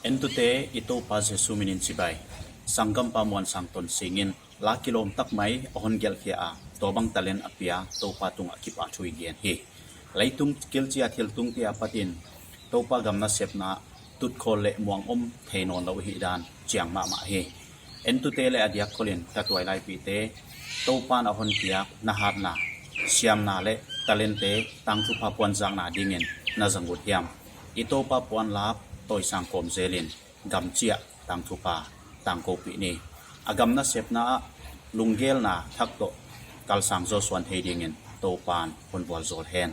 Entute ito pa Jesu minin sibay. Sanggam pamuan sangton singin la kilom tak mai ohon gel kia a tobang talen apia to patung akip a chui gen hi. Laitung kilchi athil tung tia patin to pa gamna sepna tut khol le muang theinon lo hi dan chiang ma hi. Entute le adiak kholin tatwai lai pi te to pan ahon kia na hat na siam na le talente tang thu pa puan jang na dingin na zangut yam. Ito pa puan lap toy sang kom zelin gam chia tang thupa tang kopi ni agam na sep na lunggel na thak to kal sang zo swan headingin to pan pon bol zol hen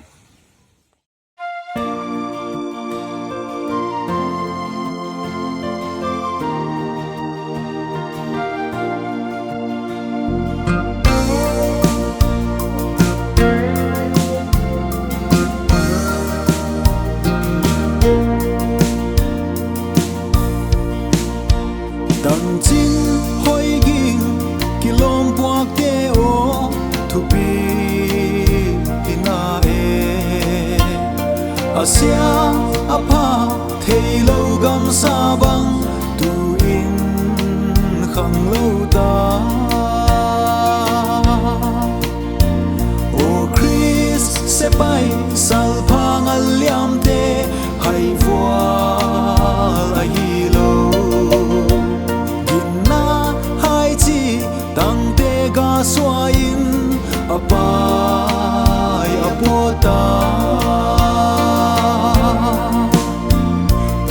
đằng chín hoi ging kilom puak te o thupi ina e asia apa thei lo gam sa bang tu in khang lo ta o Chris se pai sal phang al liam te hai voal ai lo tang te ga swain apai apota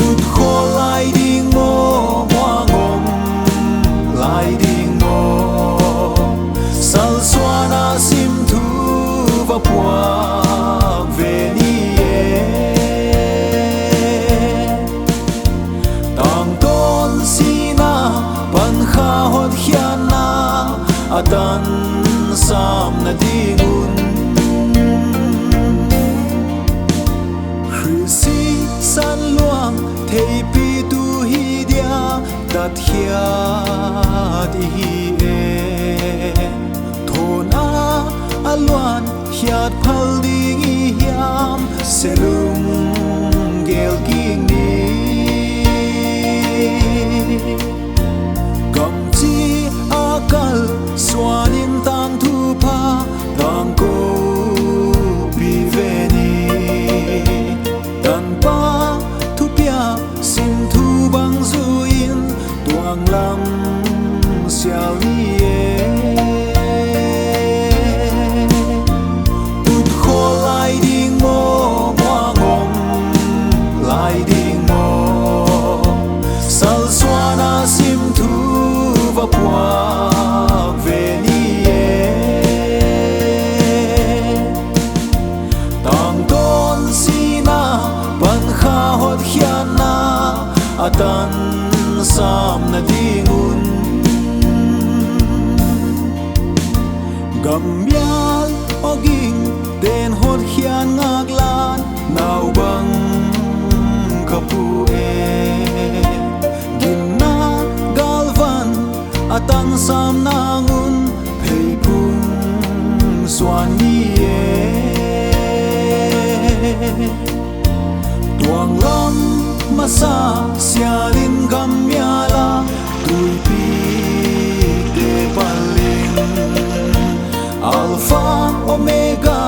ut kholai ding mo wangom lai ding mo sal swana sim thu va puak ve ni tang ton sina pan kha hot hian atan sam na dingun Chrisi san luang thei pi tu hi dia dat hiat hi e thon a alwan hiat phal ding hi hiam selum gel king ni kam chi akal swanin tang thu pa tang ko pi veni tan pa thu pia sim thu bang zuin tuang lam xiao ni e ut kholai ding mo wangom lai ding mo sal swana sim thu va puak ve ni e tang ton sina pan kha hot hian na atan sam na dingun gamyal oging den hot hian ngak lan nau bang kapu e ginna galvan atan sam nangun phei pum swan ni e tuang lam masa sialin gam yala tui pi te paling alpha omega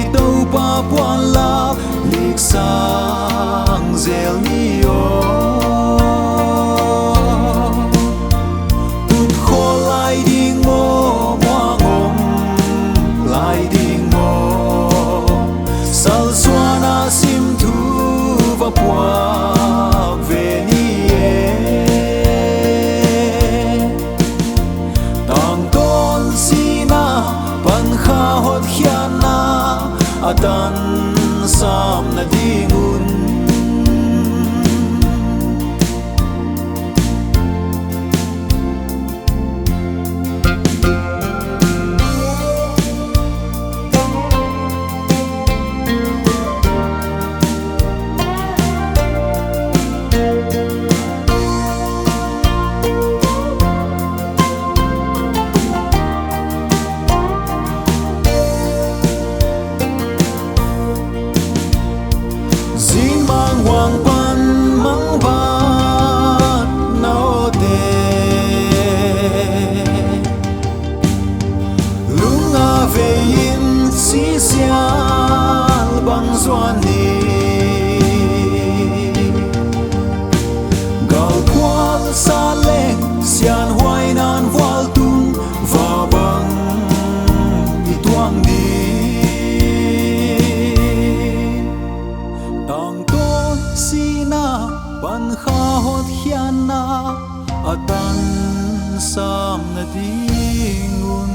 ito pa puan la lik sang zel ni o puak ve ni e tang ton sina pan kha hot hian na atan sam na dingun mang hoàng pan mang ba chuan ni gal kwal sa leng sian huai nan wal tung va bang i tuang ni tang ton sina pan kha hot hian na atan sam na dingun